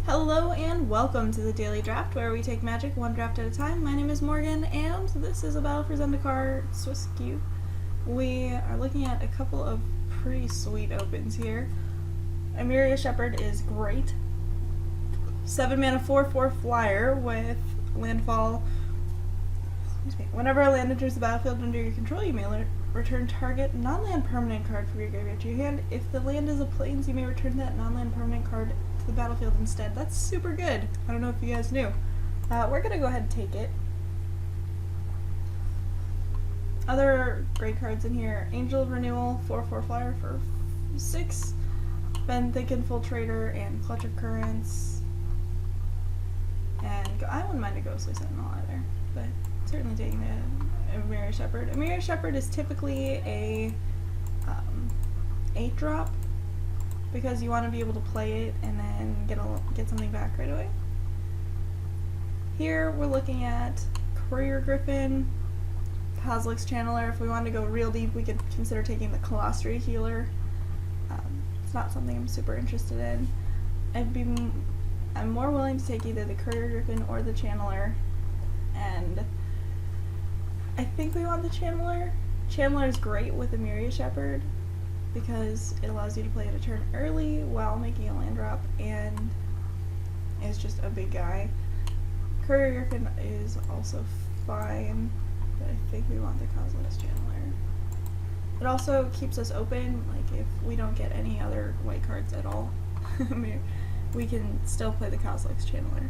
Hello and welcome to the Daily Draft, where we take Magic one draft at a time. My name is Morgan, and this is a Battle for Zendikar Swiss Queue. We are looking at a couple of pretty sweet opens here. Emiria Shepherd is great. 7 mana 4/4 flyer with landfall. Whenever a land enters the battlefield under your control, you may return target non-land permanent card from your graveyard to your hand. If the land is a plains, you may return that non-land permanent card to the battlefield instead. That's super good. I don't know if you guys knew. We're going to go ahead and take it. Other great cards in here. Angel of Renewal, 4/4 flyer for 6. Benthic Infiltrator and Clutch of Currents. And I wouldn't mind a Ghostly Sentinel either, but certainly taking the Emiria Shepherd. Emiria Shepherd is typically a 8-drop because you want to be able to play it and then get something back right away. Here we're looking at Courier Griffin, Kozilek's Channeler. If we wanted to go real deep, we could consider taking the Colostri Healer. It's not something I'm super interested in. I'm more willing to take either the Courier Griffin or the Channeler, and I think we want the Channeler. Channeler is great with Emiria Shepherd because it allows you to play it a turn early while making a land drop, and is just a big guy. Courier Griffin is also fine, but I think we want the Kozilek's Channeler. It also keeps us open, like if we don't get any other white cards at all, we can still play the Kozilek's Channeler.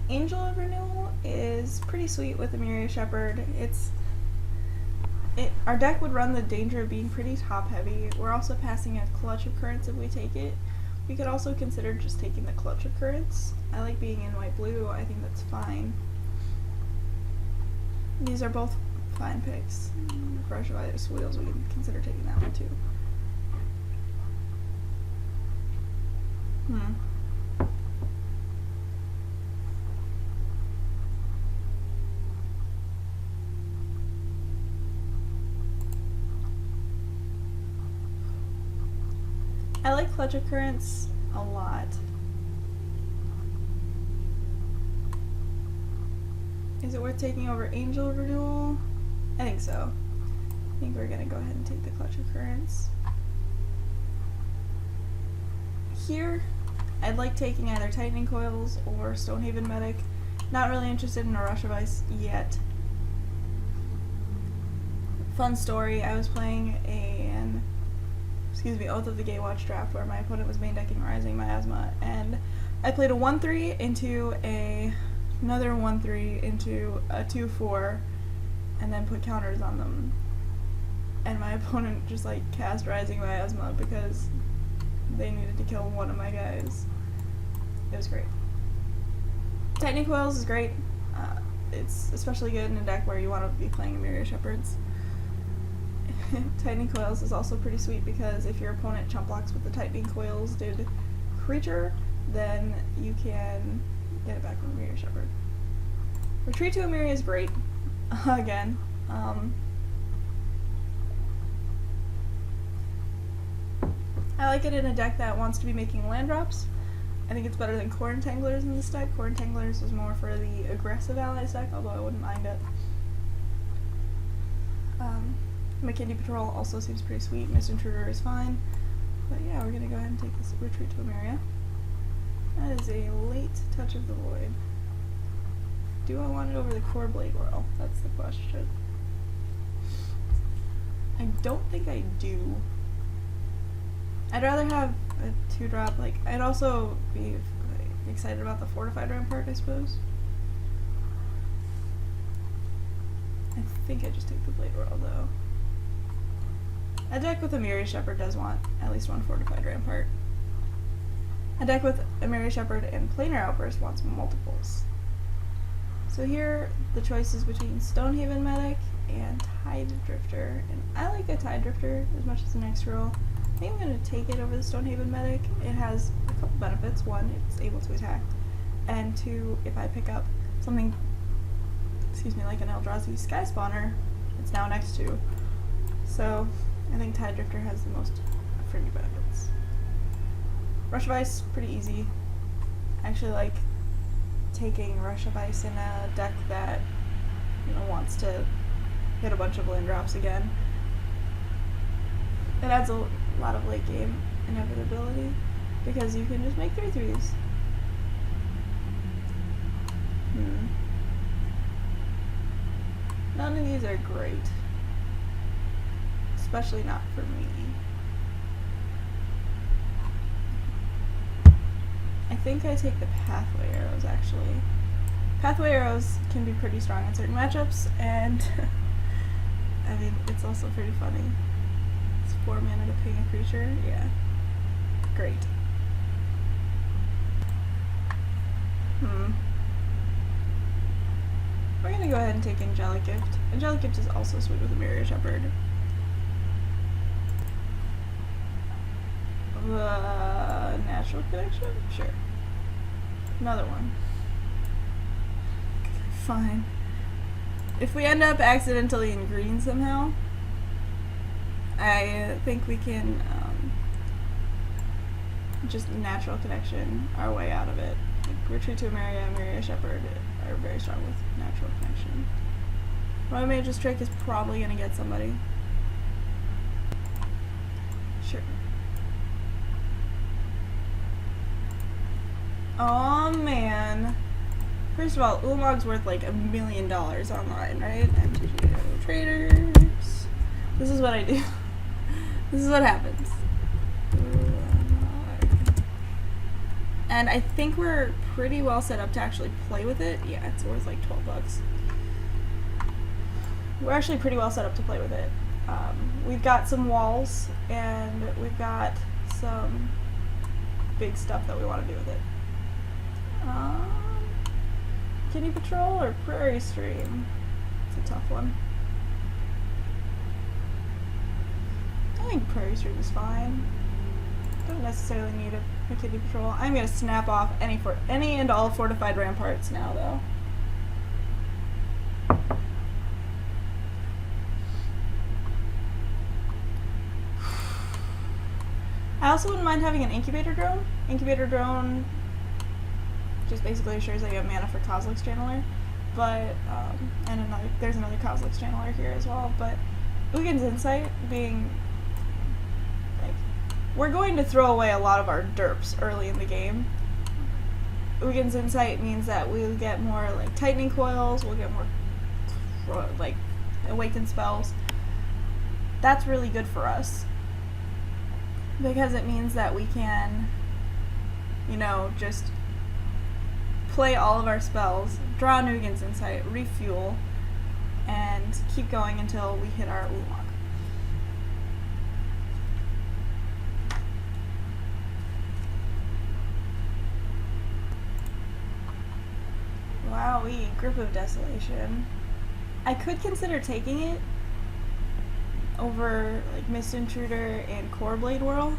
Angel of Renewal is pretty sweet with Emiria Shepherd. Our deck would run the danger of being pretty top heavy. We're also passing a Clutch of Currents if we take it. We could also consider just taking the Clutch of Currents. I like being in white-blue, I think that's fine. These are both fine picks. Brush of Ice Wheels, we can consider taking that one too. I like Clutch of Currents a lot. Is it worth taking over Angel of Renewal? I think so. I think we're gonna go ahead and take the Clutch of Currents. Here, I'd like taking either Tightening Coils or Stonehaven Medic. Not really interested in a Rush of Ice yet. Fun story, I was playing an Oath of the Gatewatch draft where my opponent was main decking Rising Miasma, and I played a 1/3 into another 1/3 into a 2/4 and then put counters on them. And my opponent just like cast Rising Miasma because they needed to kill one of my guys. It was great. Tightening Coils is great. It's especially good in a deck where you want to be playing Emiria Shepherds. Tightening Coils is also pretty sweet because if your opponent chump blocks with the Tightening Coils did creature, then you can get it back from Emiria Shepherd. Retreat to Emiria is great. Again. I like it in a deck that wants to be making land drops. I think it's better than Core Entanglers in this deck. Core Entanglers is more for the aggressive allies deck, although I wouldn't mind it. McKinney Patrol also seems pretty sweet. Mist Intruder is fine. But yeah, we're gonna go ahead and take this Retreat to Emiria. That is a late Touch of the Void. Do I want it over the Core Blade Whirl? That's the question. I don't think I do. I'd rather have a 2-drop. Like, I'd also be excited about the Fortified Rampart, I suppose. I think I just take the Blade Whirl though. A deck with Emiria Shepherd does want at least one Fortified Rampart. A deck with Emiria Shepherd and Planar Outburst wants multiples. So here, the choice is between Stonehaven Medic and Tide Drifter, and I like a Tide Drifter as much as the next roll. I think I'm going to take it over the Stonehaven Medic. It has a couple benefits. One, it's able to attack, and 2, if I pick up something, like an Eldrazi Sky Spawner, it's now next to. So I think Tide Drifter has the most for new benefits. Rush of Ice, pretty easy. I actually like taking Rush of Ice in a deck that, you know, wants to hit a bunch of land drops again. It adds a lot of late game inevitability because you can just make 3/3s. None of these are great. Especially not for me. I think I take the Pathway Arrows, actually. Pathway Arrows can be pretty strong in certain matchups, and I mean, it's also pretty funny. It's 4 mana to ping a creature. Yeah. Great. We're gonna go ahead and take Angelic Gift. Angelic Gift is also sweet with a Myriad Shepherd. Natural Connection? Sure. Another one. Fine. If we end up accidentally in green somehow, I think we can just Natural Connection our way out of it. Like, Retreat to Emeria, Myriad Shepherd are very strong with Natural Connection. Royal Mage's Trick is probably going to get somebody. Sure. Oh man. First of all, Ulamog's worth like $1 million online, right? MTGO traders. This is what I do. This is what happens. And I think we're pretty well set up to actually play with it. Yeah, it's worth like $12. We're actually pretty well set up to play with it. We've got some walls, and we've got some big stuff that we want to do with it. Kitty Patrol or Prairie Stream? It's a tough one. I think Prairie Stream is fine. Don't necessarily need a Kitty Patrol. I'm gonna snap off any and all Fortified Ramparts now, though. I also wouldn't mind having an Incubator Drone. Incubator Drone just basically assures that you have mana for Kozilek's Channeler, but and there's another Kozilek's Channeler here as well. But Ugin's Insight being like, we're going to throw away a lot of our derps early in the game. Ugin's Insight means that we'll get more like Tightening Coils, we'll get more like Awakened spells. That's really good for us because it means that we can, you know, just play all of our spells, draw an Ugin's Insight, refuel, and keep going until we hit our Ulamog. Wowee, Grip of Desolation. I could consider taking it over like Mist Intruder and Core Blade Whirl.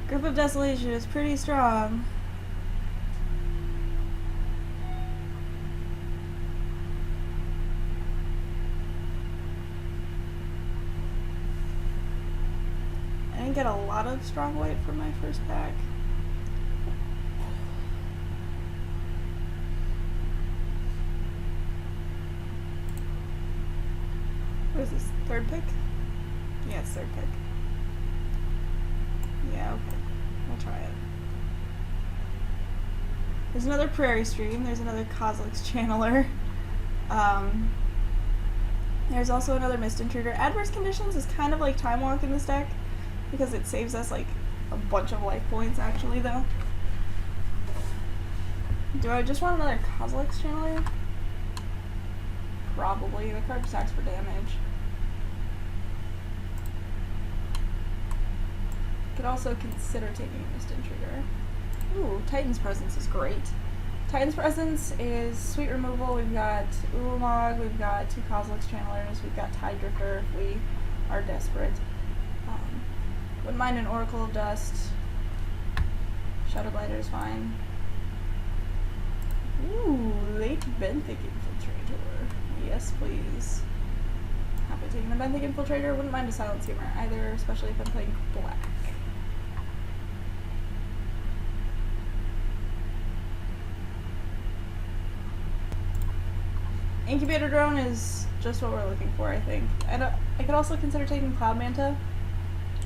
Grip of Desolation is pretty strong. I didn't get a lot of strong weight from my first pack. What is this? Third pick? Yeah, it's third pick. Yeah, okay. We'll try it. There's another Prairie Stream. There's another Kozilek's Channeler. There's also another Mist Intruder. Adverse Conditions is kind of like Time Walk in this deck because it saves us like a bunch of life points actually though. Do I just want another Kozilek's Channeler? Probably. The card stacks for damage. Could also consider taking a Mist Intruder. Ooh, Titan's Presence is great. Titan's Presence is sweet removal. We've got Ulamog, we've got 2 Kozilek's Channelers, we've got Tide Drifter if we are desperate. Wouldn't mind an Oracle of Dust. Shadowblighter is fine. Ooh, late Benthic Infiltrator. Yes, please. bit taking the Benthic Infiltrator. Wouldn't mind a Silent Skimmer either, especially if I'm playing black. Incubator Drone is just what we're looking for, I think. I could also consider taking Cloud Manta.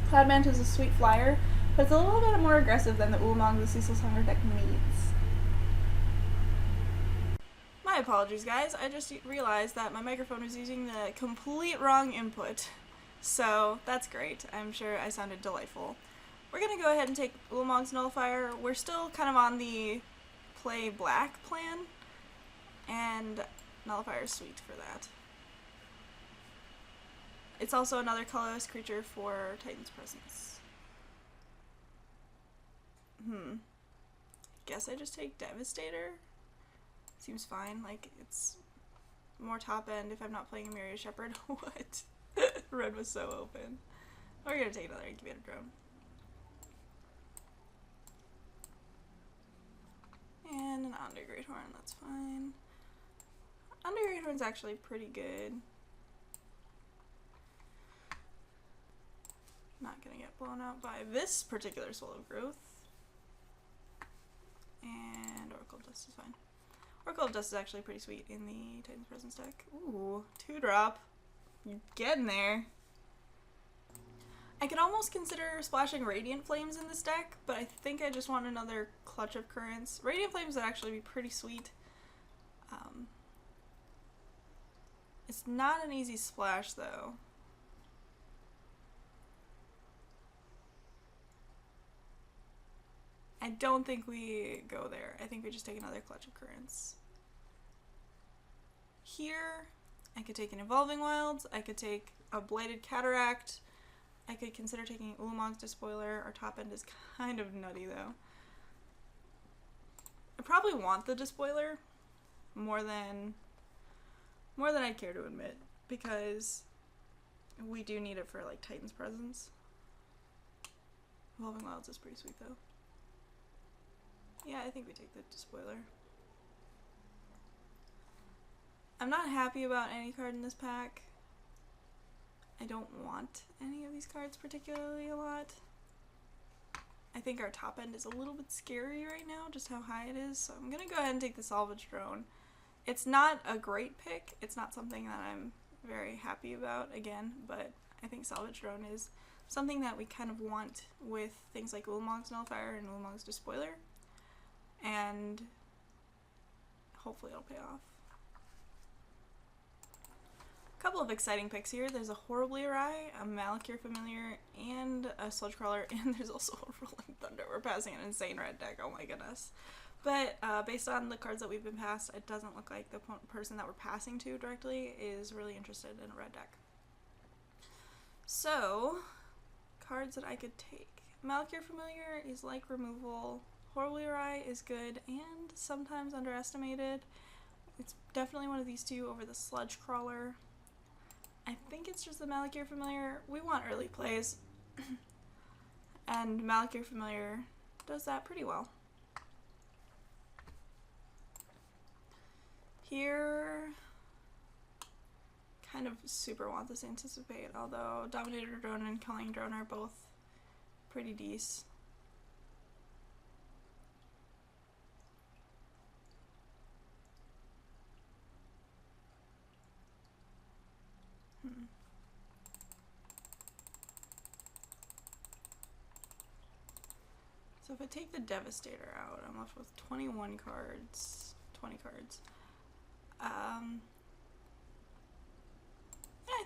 Cloud Manta is a sweet flyer, but it's a little bit more aggressive than the Ulamog the Cecil's Hunger deck needs. My apologies, guys. I just realized that my microphone was using the complete wrong input. So that's great. I'm sure I sounded delightful. We're going to go ahead and take Ulamog's Nullifier. We're still kind of on the play black plan, and Nullifier is sweet for that. It's also another colorless creature for Titan's Presence. Guess I just take Devastator? Seems fine, like, it's more top end if I'm not playing a Myriad Shepherd. What? Red was so open. We're gonna take another Incubator Drone. And an Under Greathorn, that's fine. Under Greathorn's actually pretty good. Not gonna get blown out by this particular Soul of Growth. And Oracle of Dust is fine. Oracle of Dust is actually pretty sweet in the Titan's Presence deck. Ooh, 2-drop. You're getting there. I could almost consider splashing Radiant Flames in this deck, but I think I just want another Clutch of Currents. Radiant Flames would actually be pretty sweet. It's not an easy splash, though. I don't think we go there. I think we just take another Clutch of Currents. Here, I could take an Evolving Wilds, I could take a Blighted Cataract, I could consider taking Ulamog's Despoiler. Our top end is kind of nutty, though. I probably want the Despoiler more than I'd care to admit, because we do need it for, like, Titan's Presence. Evolving Wilds is pretty sweet, though. Yeah, I think we take the Despoiler. I'm not happy about any card in this pack. I don't want any of these cards particularly a lot. I think our top end is a little bit scary right now, just how high it is, so I'm gonna go ahead and take the Salvage Drone. It's not a great pick. It's not something that I'm very happy about, again, but I think Salvage Drone is something that we kind of want with things like Ulamog's Nullifier and Ulamog's Despoiler, and hopefully it'll pay off. A couple of exciting picks here. There's a Horribly Awry, a Malakir Familiar, and a Sludge Crawler, and there's also a Rolling Thunder. We're passing an insane red deck, oh my goodness. But based on the cards that we've been passed, it doesn't look like the person that we're passing to directly is really interested in a red deck. So, cards that I could take. Malakir Familiar is like removal. Horribly Awry is good and sometimes underestimated. It's definitely one of these two over the Sludge Crawler. I think it's just the Malakir Familiar. We want early plays, and Malakir Familiar does that pretty well. Here, kind of super want this Anticipate, although Dominator Drone and Culling Drone are both pretty decent. So if I take the Devastator out, I'm left with 21 cards, 20 cards. I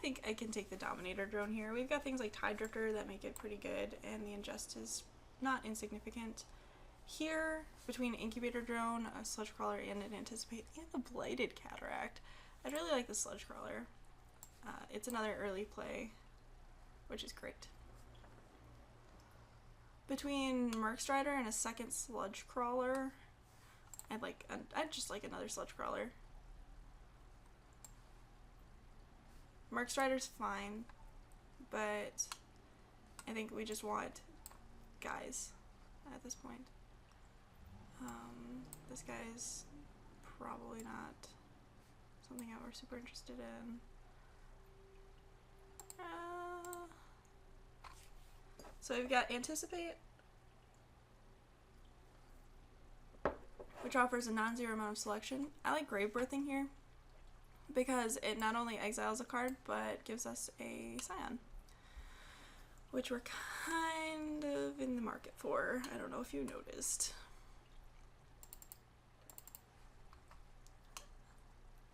think I can take the Dominator Drone here. We've got things like Tide Drifter that make it pretty good, and the Ingest is not insignificant. Here, between Incubator Drone, a Sludge Crawler, and an Anticipate, and the Blighted Cataract, I'd really like the Sludge Crawler. It's another early play, which is great. Between Mercstrider and a second Sludge Crawler, I'd just like another Sludge Crawler. Mercstrider's fine, but I think we just want guys at this point. This guy's probably not something that we're super interested in. So we've got Anticipate, which offers a non-zero amount of selection. I like Grave Birthing here because it not only exiles a card, but gives us a Scion, which we're kind of in the market for. I don't know if you noticed.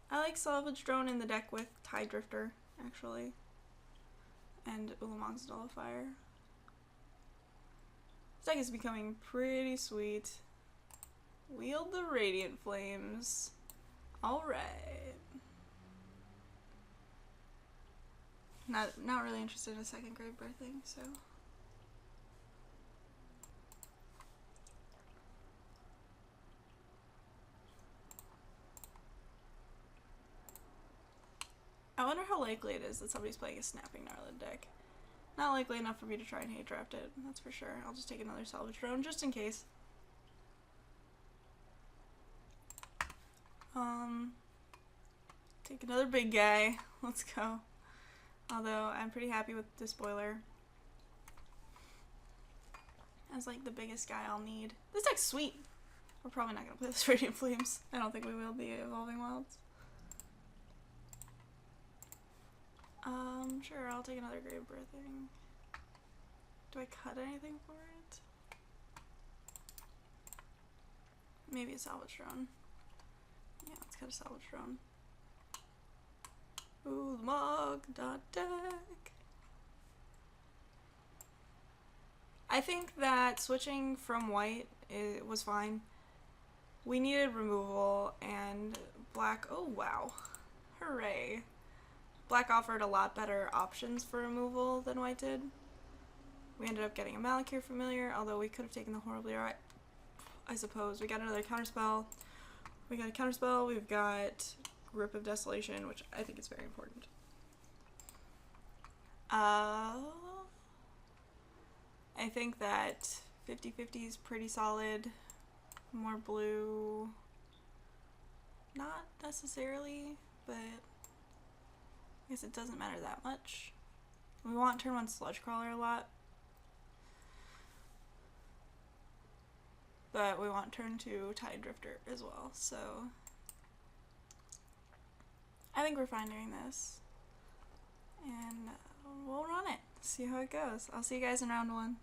I like Salvage Drone in the deck with Tide Drifter, actually, and Ulamog's Nullifier. This deck is becoming pretty sweet. Wield the Radiant Flames. Alright. Not really interested in a second Grave Birthing, so. I wonder how likely it is that somebody's playing a Snapping Gnarlid deck. Not likely enough for me to try and hate draft it, that's for sure. I'll just take another Salvage Drone just in case. Take another big guy. Let's go. Although I'm pretty happy with this Spoiler. That's like the biggest guy I'll need. This deck's sweet. We're probably not gonna play this Radiant Flames. I don't think we will the Evolving Wilds. Sure, I'll take another Grave Birthing. Do I cut anything for it? Maybe a Salvage Drone. Yeah, let's cut a Salvage Drone. Ooh, Ulamog.deck. I think that switching from white was fine. We needed removal, and black, oh wow, hooray. Black offered a lot better options for removal than white did. We ended up getting a Malakir Familiar, although we could have taken the Horribly Right, I suppose. We got another Counterspell. We got a Counterspell, we've got Grip of Desolation, which I think is very important. I think that 50-50 is pretty solid. More blue, not necessarily, but I guess it doesn't matter that much. We want turn 1 Sludge Crawler a lot, but we want turn 2 Tide Drifter as well, so I think we're fine doing this, and we'll run it, see how it goes. I'll see you guys in round 1.